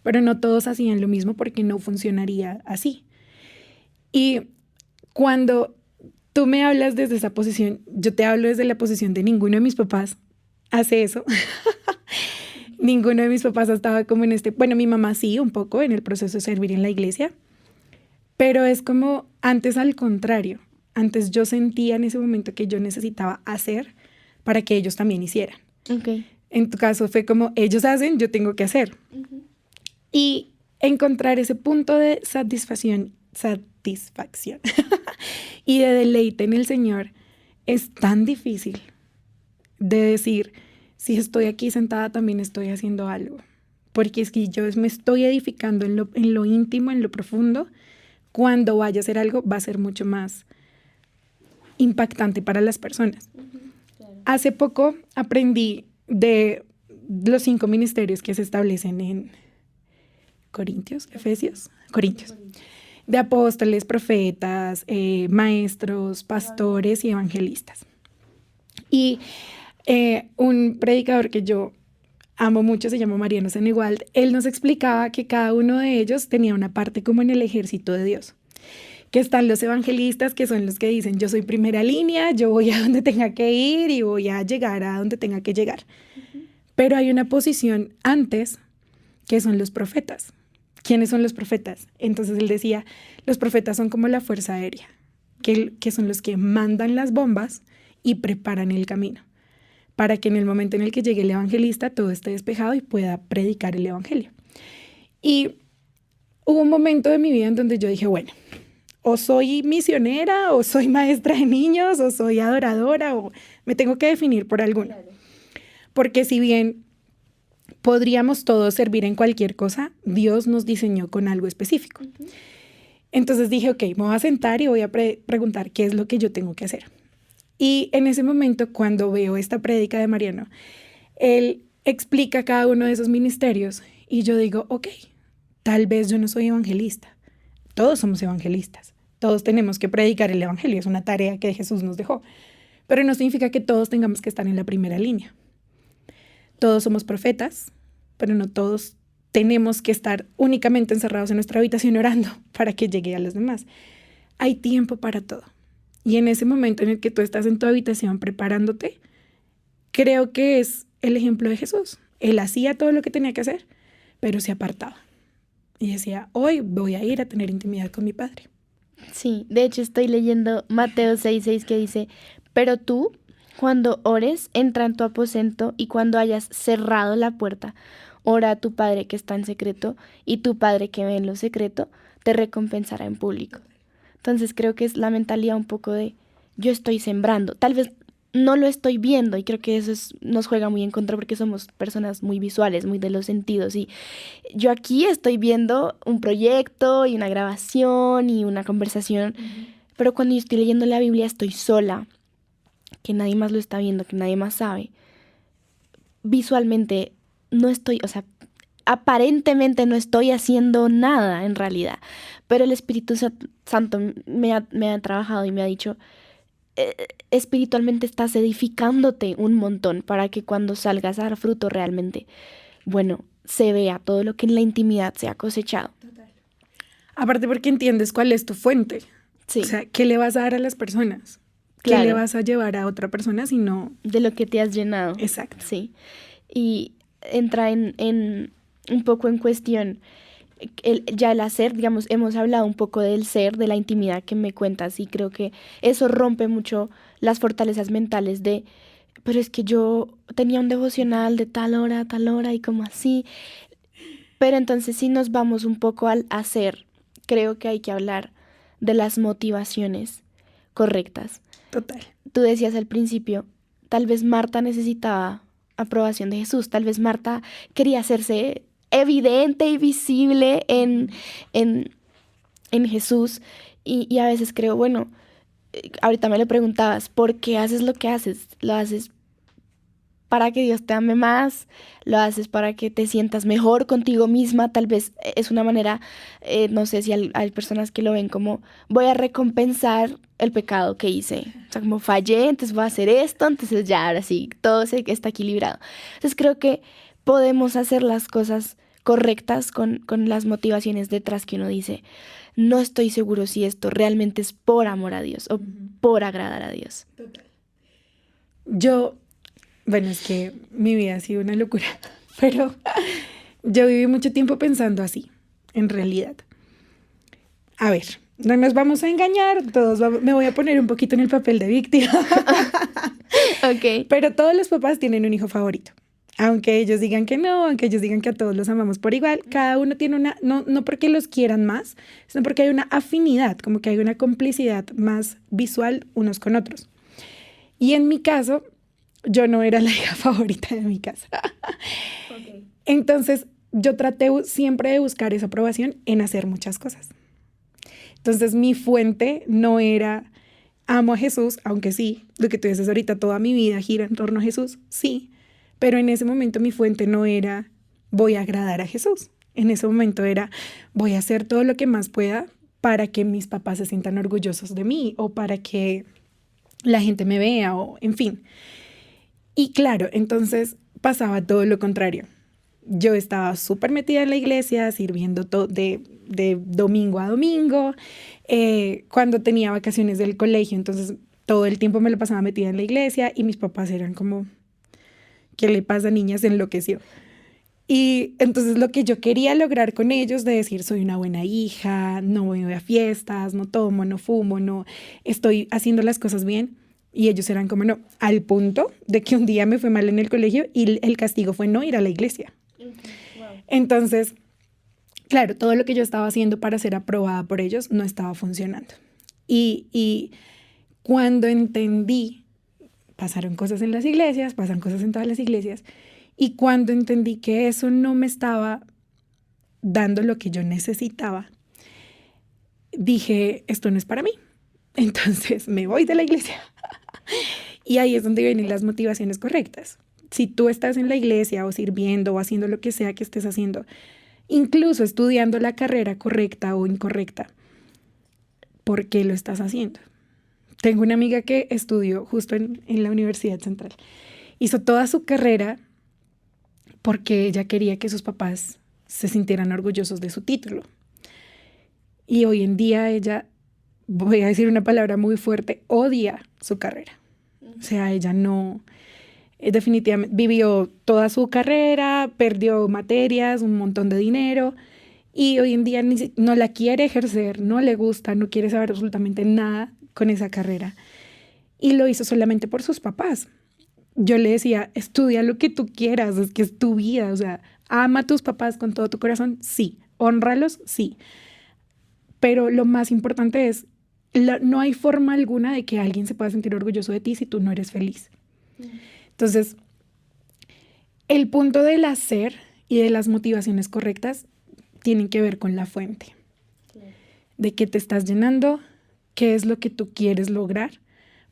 pero no todos hacían lo mismo porque no funcionaría así. Y cuando tú me hablas desde esa posición, yo te hablo desde la posición de ninguno de mis papás hace eso. Ninguno de mis papás estaba como en bueno, mi mamá sí, un poco en el proceso de servir en la iglesia, pero es como antes al contrario. Antes yo sentía en ese momento que yo necesitaba hacer para que ellos también hicieran. Okay. En tu caso fue como ellos hacen, yo tengo que hacer. Y encontrar ese punto de satisfacción y de deleite en el Señor es tan difícil de decir, si estoy aquí sentada también estoy haciendo algo. Porque es que yo me estoy edificando en lo íntimo, en lo profundo. Cuando vaya a hacer algo va a ser mucho más impactante para las personas. Claro. Hace poco aprendí de los 5 ministerios que se establecen en Efesios, de apóstoles, profetas, maestros, pastores y evangelistas. Y un predicador que yo amo mucho, se llama Mariano Seniguald, él nos explicaba que cada uno de ellos tenía una parte como en el ejército de Dios. Que están los evangelistas, que son los que dicen, yo soy primera línea, yo voy a donde tenga que ir y voy a llegar a donde tenga que llegar. Uh-huh. Pero hay una posición antes, que son los profetas. ¿Quiénes son los profetas? Entonces él decía, los profetas son como la fuerza aérea, que son los que mandan las bombas y preparan el camino, para que en el momento en el que llegue el evangelista todo esté despejado y pueda predicar el evangelio. Y hubo un momento de mi vida en donde yo dije, bueno, o soy misionera, o soy maestra de niños, o soy adoradora, o me tengo que definir por alguno. Claro. Porque si bien podríamos todos servir en cualquier cosa, Dios nos diseñó con algo específico. Uh-huh. Entonces dije, ok, me voy a sentar y voy a preguntar qué es lo que yo tengo que hacer. Y en ese momento, cuando veo esta prédica de Mariano, él explica cada uno de esos ministerios y yo digo, ok, tal vez yo no soy evangelista. Todos somos evangelistas. Todos tenemos que predicar el evangelio. Es una tarea que Jesús nos dejó. Pero no significa que todos tengamos que estar en la primera línea. Todos somos profetas, pero no todos tenemos que estar únicamente encerrados en nuestra habitación orando para que llegue a los demás. Hay tiempo para todo. Y en ese momento en el que tú estás en tu habitación preparándote, creo que es el ejemplo de Jesús. Él hacía todo lo que tenía que hacer, pero se apartaba. Y decía, hoy voy a ir a tener intimidad con mi Padre. Sí, de hecho estoy leyendo Mateo 6:6 que dice, pero tú, cuando ores, entra en tu aposento y cuando hayas cerrado la puerta, ora a tu Padre que está en secreto y tu Padre que ve en lo secreto te recompensará en público. Entonces creo que es la mentalidad un poco de yo estoy sembrando, tal vez no lo estoy viendo y creo que eso nos juega muy en contra porque somos personas muy visuales, muy de los sentidos y yo aquí estoy viendo un proyecto y una grabación y una conversación, pero cuando yo estoy leyendo la Biblia estoy sola, que nadie más lo está viendo, que nadie más sabe. Visualmente no estoy, o sea, aparentemente no estoy haciendo nada en realidad, pero el Espíritu Santo me ha trabajado y me ha dicho, espiritualmente estás edificándote un montón para que cuando salgas a dar fruto realmente, bueno, se vea todo lo que en la intimidad se ha cosechado. Total. Aparte porque entiendes cuál es tu fuente. Sí. O sea, ¿qué le vas a dar a las personas? Claro. ¿Qué le vas a llevar a otra persona si no? De lo que te has llenado. Exacto. Sí. Y entra en un poco en cuestión el hacer, digamos, hemos hablado un poco del ser, de la intimidad que me cuentas y creo que eso rompe mucho las fortalezas mentales de, pero es que yo tenía un devocional de tal hora a tal hora y como así. Pero entonces si nos vamos un poco al hacer, creo que hay que hablar de las motivaciones correctas. Total. Tú decías al principio, tal vez Marta necesitaba aprobación de Jesús, tal vez Marta quería hacerse evidente y visible en Jesús y a veces creo, bueno, ahorita me lo preguntabas, ¿por qué haces lo que haces? ¿Lo haces para que Dios te ame más? ¿Lo haces para que te sientas mejor contigo misma? Tal vez es una manera, no sé si hay personas que lo ven como voy a recompensar el pecado que hice. O sea, como fallé, entonces voy a hacer esto, entonces ya, ahora sí, todo está equilibrado. Entonces creo que podemos hacer las cosas correctas con las motivaciones detrás que uno dice, no estoy seguro si esto realmente es por amor a Dios o por agradar a Dios. Total. Bueno, es que mi vida ha sido una locura, pero yo viví mucho tiempo pensando así, en realidad. A ver, no nos vamos a engañar, me voy a poner un poquito en el papel de víctima. Okay. Pero todos los papás tienen un hijo favorito. Aunque ellos digan que no, aunque ellos digan que a todos los amamos por igual, cada uno tiene no porque los quieran más, sino porque hay una afinidad, como que hay una complicidad más visual unos con otros. Y en mi caso, yo no era la hija favorita de mi casa. Okay. Entonces, yo traté siempre de buscar esa aprobación en hacer muchas cosas. Entonces, mi fuente no era amo a Jesús, aunque sí, lo que tú dices ahorita, toda mi vida gira en torno a Jesús, sí, pero en ese momento mi fuente no era voy a agradar a Jesús. En ese momento era voy a hacer todo lo que más pueda para que mis papás se sientan orgullosos de mí o para que la gente me vea o en fin. Y claro, entonces pasaba todo lo contrario. Yo estaba súper metida en la iglesia, sirviendo de domingo a domingo. Cuando tenía vacaciones del colegio, entonces todo el tiempo me lo pasaba metida en la iglesia y mis papás eran como, ¿qué le pasa, niña? Se enloqueció. Y entonces lo que yo quería lograr con ellos de decir soy una buena hija, no voy a fiestas, no tomo, no fumo, no estoy haciendo las cosas bien. Y ellos eran como no, al punto de que un día me fue mal en el colegio y el castigo fue no ir a la iglesia. Wow. Entonces, claro, todo lo que yo estaba haciendo para ser aprobada por ellos no estaba funcionando. Y cuando entendí, pasaron cosas en las iglesias, pasan cosas en todas las iglesias, y cuando entendí que eso no me estaba dando lo que yo necesitaba, dije, esto no es para mí. Entonces me voy de la iglesia. Y ahí es donde vienen las motivaciones correctas. Si tú estás en la iglesia o sirviendo o haciendo lo que sea que estés haciendo, incluso estudiando la carrera correcta o incorrecta, ¿por qué lo estás haciendo? Tengo una amiga que estudió justo en la Universidad Central. Hizo toda su carrera porque ella quería que sus papás se sintieran orgullosos de su título. Y hoy en día ella, voy a decir una palabra muy fuerte, odia su carrera. O sea, ella no, definitivamente vivió toda su carrera, perdió materias, un montón de dinero y hoy en día no la quiere ejercer, no le gusta, no quiere saber absolutamente nada con esa carrera. Y lo hizo solamente por sus papás. Yo le decía, estudia lo que tú quieras, es que es tu vida, o sea, ama a tus papás con todo tu corazón, sí, hónralos, sí. Pero lo más importante es, no hay forma alguna de que alguien se pueda sentir orgulloso de ti si tú no eres feliz. Entonces, el punto del hacer y de las motivaciones correctas tienen que ver con la fuente. De qué te estás llenando, qué es lo que tú quieres lograr.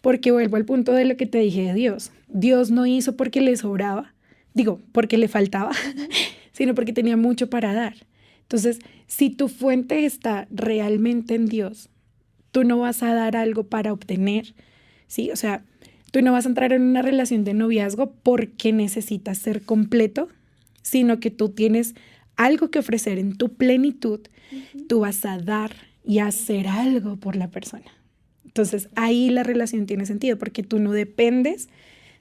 Porque vuelvo al punto de lo que te dije de Dios. Dios no hizo porque le sobraba, porque le faltaba, sino porque tenía mucho para dar. Entonces, si tu fuente está realmente en Dios, tú no vas a dar algo para obtener, ¿sí? O sea, tú no vas a entrar en una relación de noviazgo porque necesitas ser completo, sino que tú tienes algo que ofrecer en tu plenitud, tú vas a dar y hacer algo por la persona. Entonces, ahí la relación tiene sentido porque tú no dependes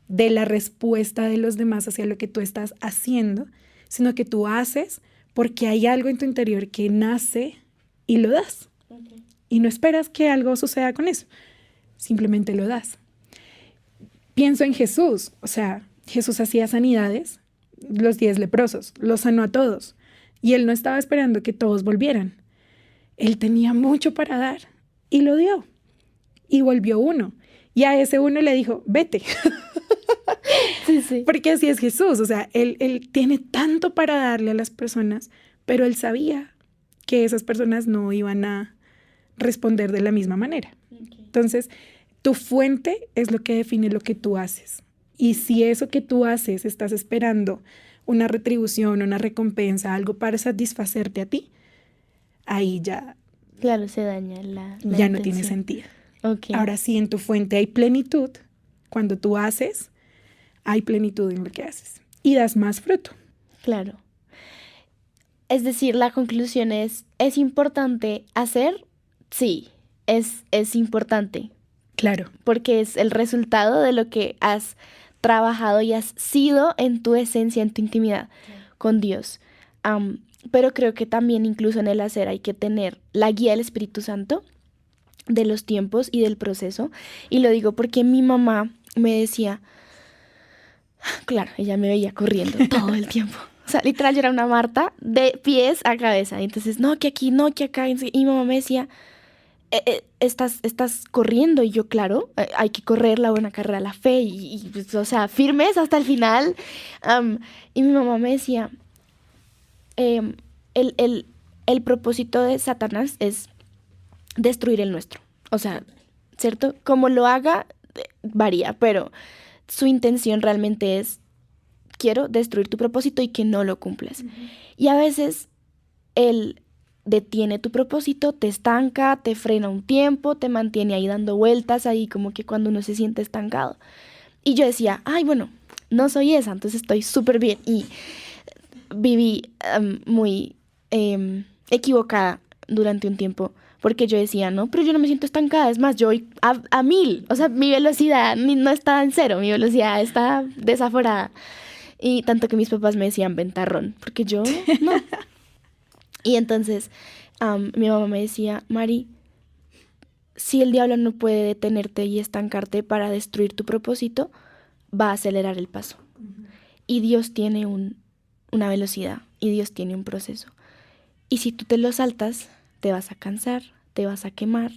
de la respuesta de los demás hacia lo que tú estás haciendo, sino que tú haces porque hay algo en tu interior que nace y lo das. Y no esperas que algo suceda con eso, simplemente lo das. Pienso en Jesús, o sea, Jesús hacía sanidades, los 10 leprosos, los sanó a todos y él no estaba esperando que todos volvieran. Él tenía mucho para dar y lo dio y volvió uno y a ese uno le dijo, vete. Sí. Porque así es Jesús, o sea, él tiene tanto para darle a las personas, pero él sabía que esas personas no iban a responder de la misma manera. Entonces, tu fuente es lo que define lo que tú haces. Y si eso que tú haces estás esperando una retribución, una recompensa, algo para satisfacerte a ti, ahí ya, claro, se daña la ya no intención. tiene sentido. Okay. Ahora sí, en tu fuente hay plenitud. Cuando tú haces, hay plenitud en lo que haces y das más fruto. Claro. Es decir, la conclusión ¿es importante hacer? Sí, es importante. Claro. Porque es el resultado de lo que has trabajado y has sido en tu esencia, en tu intimidad con Dios. Pero creo que también incluso en el hacer hay que tener la guía del Espíritu Santo de los tiempos y del proceso. Y lo digo porque mi mamá me decía, claro, ella me veía corriendo todo el tiempo. O sea, literal, yo era una Marta de pies a cabeza. Y entonces, no, que aquí, no, que acá. Y mi mamá me decía, estás corriendo. Y yo, claro, hay que correr la buena carrera, la fe, pues, o sea, firmes hasta el final. Y mi mamá me decía, em, el, el, el propósito de Satanás es destruir el nuestro. O sea, ¿cierto? Como lo haga, varía, pero su intención realmente es, quiero destruir tu propósito y que no lo cumplas. Y a veces él detiene tu propósito, te estanca, te frena un tiempo, te mantiene ahí dando vueltas, ahí como que cuando uno se siente estancado. Y yo decía, ay, bueno, no soy esa, entonces estoy súper bien. Y viví muy equivocada durante un tiempo, porque yo decía, no, pero yo no me siento estancada, es más, yo voy a 1000, o sea, mi velocidad no está en cero, mi velocidad está desaforada. Y tanto que mis papás me decían ventarrón, porque yo no. Y entonces mi mamá me decía, Mari, si el diablo no puede detenerte y estancarte para destruir tu propósito, va a acelerar el paso. Y Dios tiene una velocidad y Dios tiene un proceso. Y si tú te lo saltas, te vas a cansar, te vas a quemar.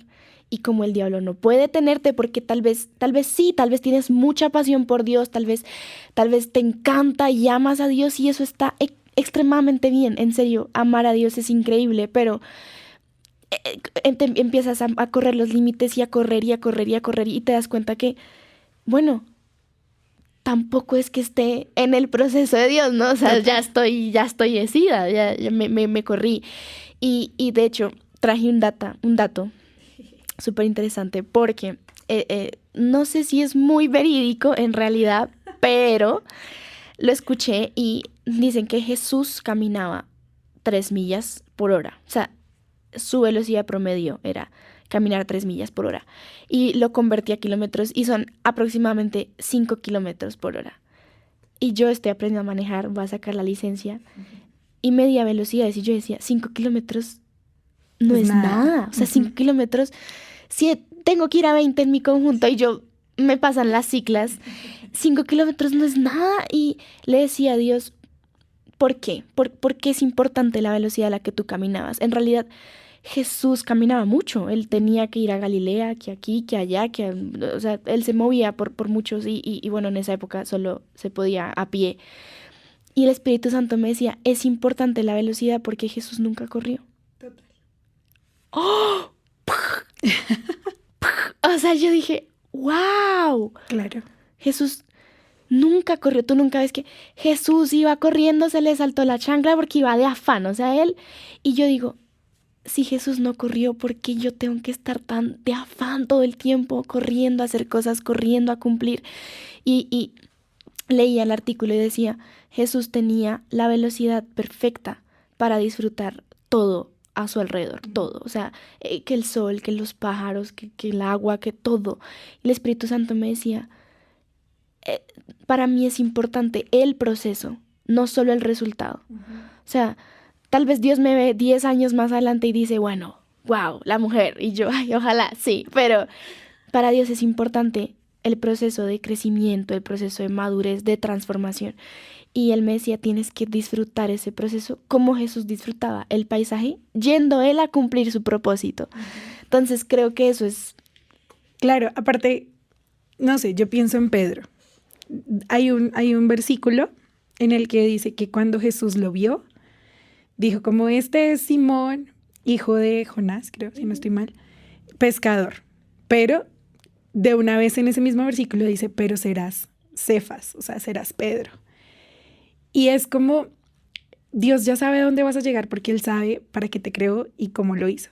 Y como el diablo no puede tenerte porque tal vez sí, tal vez tienes mucha pasión por Dios, tal vez te encanta y amas a Dios y eso está extremadamente bien. En serio, amar a Dios es increíble, pero empiezas a correr los límites y a correr y a correr y a correr y te das cuenta que, bueno, tampoco es que esté en el proceso de Dios, ¿no? O sea, ya estoy decida, ya me corrí. Y de hecho, traje un dato súper interesante porque no sé si es muy verídico en realidad, pero lo escuché y dicen que Jesús caminaba 3 millas por hora. O sea, su velocidad promedio era caminar 3 millas por hora. Y lo convertí a kilómetros y son aproximadamente 5 kilómetros por hora. Y yo estoy aprendiendo a manejar, voy a sacar la licencia. Y media velocidad, y yo decía, 5 kilómetros no es nada. O sea, 5 kilómetros, si tengo que ir a 20 en mi conjunto y yo me pasan las ciclas, 5 kilómetros no es nada. Y le decía a Dios, ¿por qué? ¿Por qué es importante la velocidad a la que tú caminabas? En realidad, Jesús caminaba mucho. Él tenía que ir a Galilea, que aquí, que allá, o sea, él se movía por muchos y bueno, en esa época solo se podía a pie. Y el Espíritu Santo me decía, es importante la velocidad porque Jesús nunca corrió. Total. ¡Oh! O sea, yo dije, wow, Claro. Jesús nunca corrió. Tú nunca ves que Jesús iba corriendo, se le saltó la chancla porque iba de afán, o sea, él. Y yo digo, si Jesús no corrió, ¿por qué yo tengo que estar tan de afán todo el tiempo, corriendo a hacer cosas, corriendo a cumplir? Y leía el artículo y decía, Jesús tenía la velocidad perfecta para disfrutar todo a su alrededor, todo. O sea, que el sol, que los pájaros, que el agua, que todo. Y el Espíritu Santo me decía, para mí es importante el proceso, no solo el resultado. O sea, tal vez Dios me ve 10 años más adelante y dice, bueno, wow, la mujer. Y yo, ay, ojalá, sí. Pero para Dios es importante el proceso de crecimiento, el proceso de madurez, de transformación. Y él me decía, tienes que disfrutar ese proceso como Jesús disfrutaba el paisaje, yendo él a cumplir su propósito. Entonces creo que eso es... Claro, aparte, no sé, yo pienso en Pedro. Hay un versículo en el que dice que cuando Jesús lo vio, dijo como este es Simón, hijo de Jonás, creo, si no estoy mal, pescador. Pero de una vez en ese mismo versículo dice, pero serás Cefas, o sea, serás Pedro. Y es como, Dios ya sabe dónde vas a llegar porque Él sabe para qué te creó y cómo lo hizo.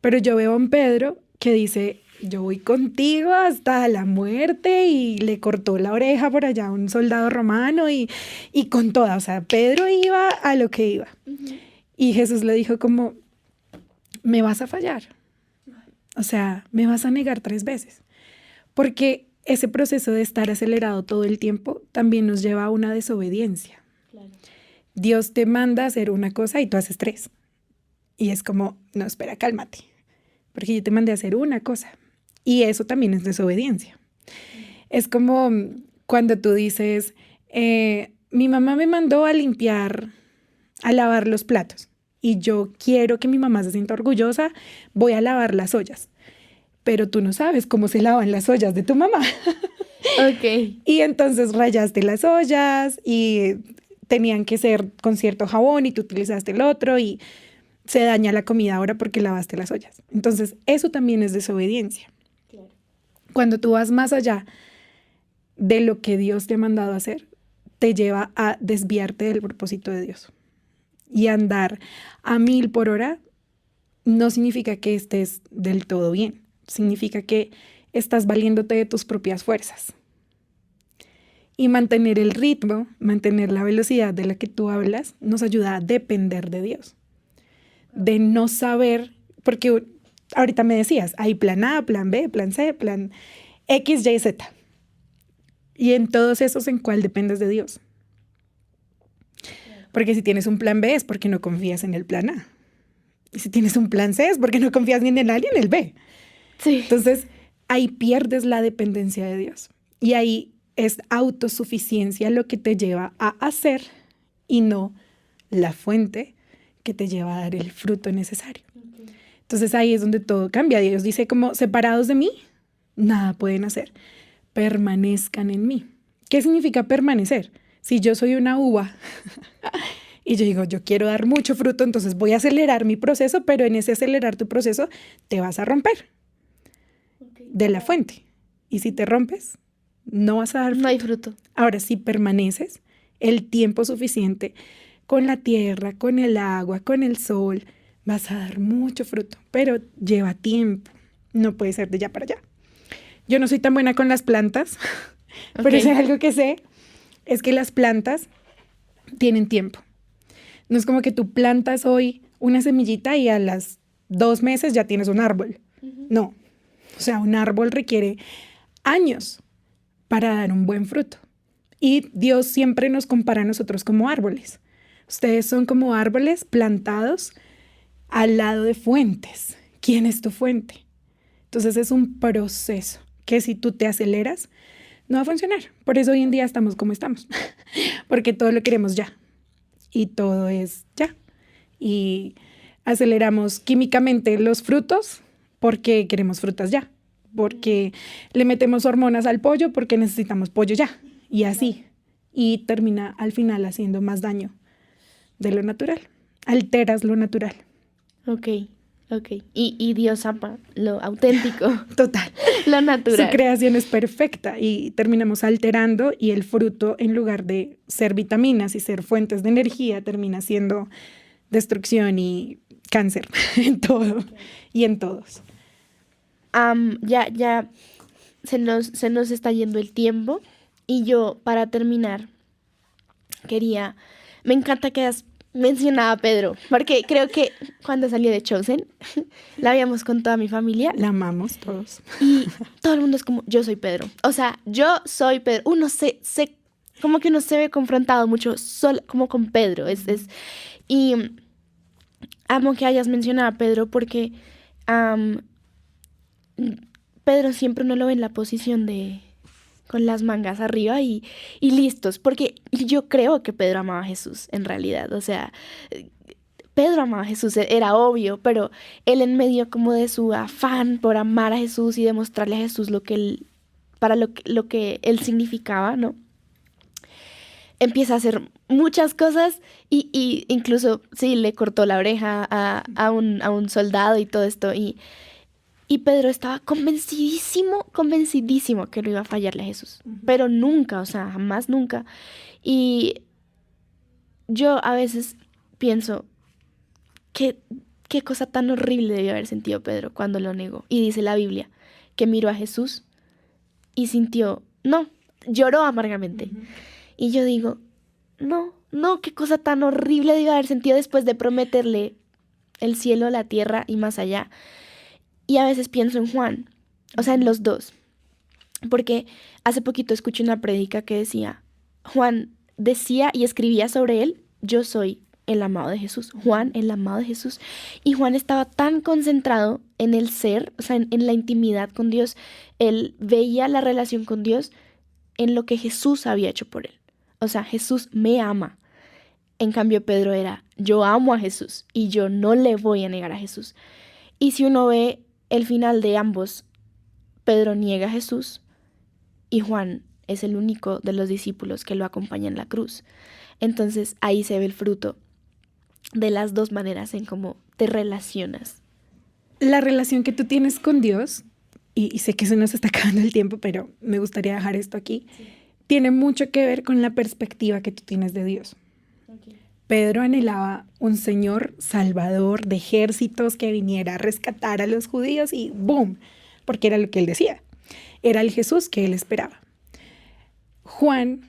Pero yo veo a un Pedro que dice, yo voy contigo hasta la muerte y le cortó la oreja por allá a un soldado romano y con toda, o sea, Pedro iba a lo que iba. Y Jesús le dijo como, me vas a fallar, o sea, me vas a negar 3 veces. Porque ese proceso de estar acelerado todo el tiempo también nos lleva a una desobediencia. Claro. Dios te manda a hacer una cosa y tú haces 3. Y es como, no, espera, cálmate. Porque yo te mandé a hacer una cosa. Y eso también es desobediencia. Es como cuando tú dices, mi mamá me mandó a limpiar, a lavar los platos. y yo quiero que mi mamá se sienta orgullosa, voy a lavar las ollas. Pero tú no sabes cómo se lavan las ollas de tu mamá. Ok. Y entonces rayaste las ollas y tenían que ser con cierto jabón y tú utilizaste el otro y se daña la comida ahora porque lavaste las ollas. Entonces, eso también es desobediencia. Claro. Cuando tú vas más allá de lo que Dios te ha mandado a hacer, te lleva a desviarte del propósito de Dios. Y andar a 1000 por hora no significa que estés del todo bien. Significa que estás valiéndote de tus propias fuerzas. Y mantener el ritmo, mantener la velocidad de la que tú hablas, nos ayuda a depender de Dios. De no saber, porque ahorita me decías, hay plan A, plan B, plan C, plan X, Y, Z. Y en todos esos, ¿en cuál dependes de Dios? Porque si tienes un plan B es porque no confías en el plan A. Y si tienes un plan C es porque no confías ni en el A ni en el B. Sí. Entonces, ahí pierdes la dependencia de Dios. Y ahí es autosuficiencia lo que te lleva a hacer y no la fuente que te lleva a dar el fruto necesario. Okay. Entonces ahí es donde todo cambia. Dios dice como, separados de mí, nada pueden hacer. Permanezcan en mí. ¿Qué significa permanecer? Si yo soy una uva y yo digo, yo quiero dar mucho fruto, entonces voy a acelerar mi proceso, pero en ese acelerar tu proceso te vas a romper de la fuente. Y si te rompes, no vas a dar fruto. No hay fruto. Ahora, si permaneces el tiempo suficiente con la tierra, con el agua, con el sol, vas a dar mucho fruto, pero lleva tiempo. No puede ser de ya para allá. Yo no soy tan buena con las plantas, pero es algo que sé, es que las plantas tienen tiempo. No es como que tú plantas hoy una semillita y a las 2 meses ya tienes un árbol. No. O sea, un árbol requiere años para dar un buen fruto. Y Dios siempre nos compara a nosotros como árboles. Ustedes son como árboles plantados al lado de fuentes. ¿Quién es tu fuente? Entonces es un proceso que si tú te aceleras, no va a funcionar. Por eso hoy en día estamos como estamos. Porque todo lo queremos ya. Y todo es ya. Y aceleramos químicamente los frutos porque queremos frutas ya. Porque le metemos hormonas al pollo porque necesitamos pollo ya. Y así. Y termina al final haciendo más daño de lo natural. Alteras lo natural. Ok. Y Dios ama lo auténtico. Total. Lo natural. Su creación es perfecta y terminamos alterando y el fruto, en lugar de ser vitaminas y ser fuentes de energía, termina siendo destrucción y cáncer en todo y en todos. Ya se nos está yendo el tiempo y yo, para terminar, me encanta que hayas mencionado a Pedro, porque creo que cuando salió de Chosen, la veíamos con toda mi familia. La amamos todos. Y todo el mundo es como, yo soy Pedro. O sea, yo soy Pedro. Uno como que uno se ve confrontado mucho como con Pedro. Y amo que hayas mencionado a Pedro porque Pedro siempre uno lo ve en la posición de con las mangas arriba y listos, porque yo creo que Pedro amaba a Jesús en realidad, o sea, Pedro amaba a Jesús, era obvio, pero él en medio como de su afán por amar a Jesús y demostrarle a Jesús lo que él significaba, ¿no? Empieza a hacer muchas cosas y incluso, sí, le cortó la oreja a un soldado y todo esto, y Pedro estaba convencidísimo que no iba a fallarle a Jesús. Pero nunca, o sea, jamás, nunca. Y yo a veces pienso, qué cosa tan horrible debió haber sentido Pedro cuando lo negó. Y dice la Biblia que miró a Jesús y lloró amargamente. Y yo digo, no, qué cosa tan horrible debió haber sentido después de prometerle el cielo, la tierra y más allá. Y a veces pienso en Juan, o sea, en los dos, porque hace poquito escuché una prédica que decía, Juan decía y escribía sobre él, yo soy el amado de Jesús, Juan, el amado de Jesús, y Juan estaba tan concentrado en el ser, o sea, en la intimidad con Dios, él veía la relación con Dios en lo que Jesús había hecho por él, o sea, Jesús me ama, En cambio, Pedro era, yo amo a Jesús y yo no le voy a negar a Jesús. Y si uno ve el final de ambos, Pedro niega a Jesús y Juan es el único de los discípulos que lo acompaña en la cruz. Entonces ahí se ve el fruto de las dos maneras en cómo te relacionas. La relación que tú tienes con Dios, y sé que se nos está acabando el tiempo, pero me gustaría dejar esto aquí, tiene mucho que ver con la perspectiva que tú tienes de Dios. Okay. Pedro anhelaba un Señor salvador de ejércitos que viniera a rescatar a los judíos y ¡boom! Porque era lo que él decía. Era el Jesús que él esperaba. Juan,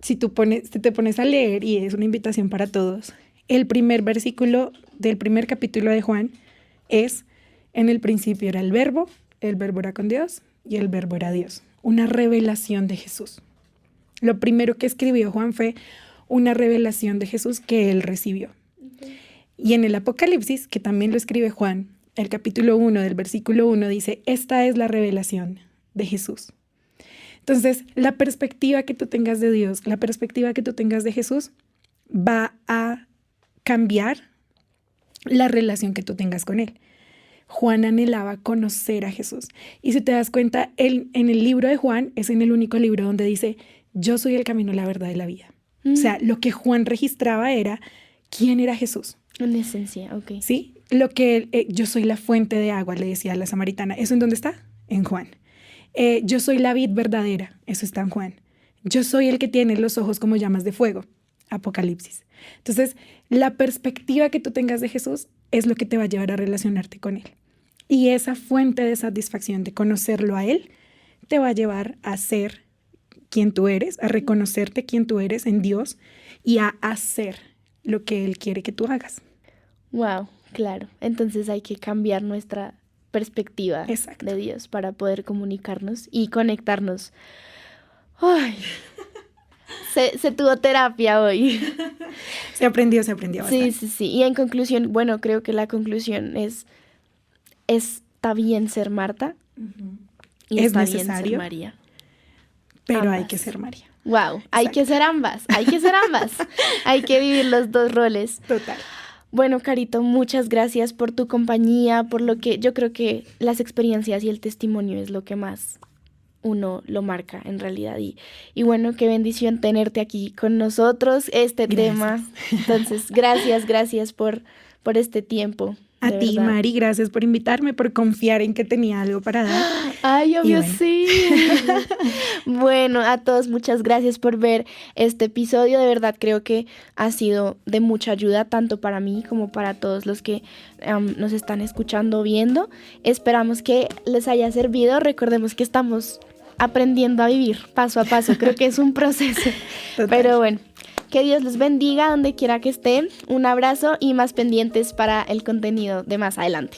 si te pones a leer, y es una invitación para todos, el primer versículo del primer capítulo de Juan es: en el principio era el verbo era con Dios y el verbo era Dios. Una revelación de Jesús. Lo primero que escribió Juan fue una revelación de Jesús que él recibió. Okay. Y en el Apocalipsis, que también lo escribe Juan, el capítulo 1 del versículo 1 dice: esta es la revelación de Jesús. Entonces, la perspectiva que tú tengas de Dios, la perspectiva que tú tengas de Jesús, va a cambiar la relación que tú tengas con él. Juan anhelaba conocer a Jesús. Y si te das cuenta, en el libro de Juan es en el único libro donde dice: yo soy el camino, la verdad y la vida. O sea, lo que Juan registraba era quién era Jesús. En esencia, ok. Sí, lo que yo soy la fuente de agua, le decía a la samaritana. ¿Eso en dónde está? En Juan. Yo soy la vid verdadera. Eso está en Juan. Yo soy el que tiene los ojos como llamas de fuego. Apocalipsis. Entonces, la perspectiva que tú tengas de Jesús es lo que te va a llevar a relacionarte con él. Y esa fuente de satisfacción de conocerlo a él te va a llevar a ser quien tú eres, a reconocerte quién tú eres en Dios y a hacer lo que él quiere que tú hagas. Wow, claro. Entonces hay que cambiar nuestra perspectiva Exacto. de Dios para poder comunicarnos y conectarnos. Ay, se tuvo terapia hoy. Se aprendió bastante. Sí. Y en conclusión, bueno, creo que la conclusión es: está bien ser Marta y es está necesario, bien ser María. Pero ambas. hay que ser María. Wow, hay que ser ambas. Hay que vivir los dos roles. Total. Bueno, Carito, muchas gracias por tu compañía, por lo que yo creo que las experiencias y el testimonio es lo que más uno lo marca en realidad. Y bueno, qué bendición tenerte aquí con nosotros, tema. Entonces, gracias por este tiempo. A ti, verdad. Mari, gracias por invitarme, por confiar en que tenía algo para dar. Ay, obvio, sí. Bueno, a todos muchas gracias por ver este episodio. De verdad creo que ha sido de mucha ayuda, tanto para mí como para todos los que nos están escuchando o viendo. Esperamos que les haya servido. Recordemos que estamos aprendiendo a vivir paso a paso. Creo que es un proceso. Total. Pero bueno. Que Dios los bendiga donde quiera que estén. Un abrazo y más pendientes para el contenido de más adelante.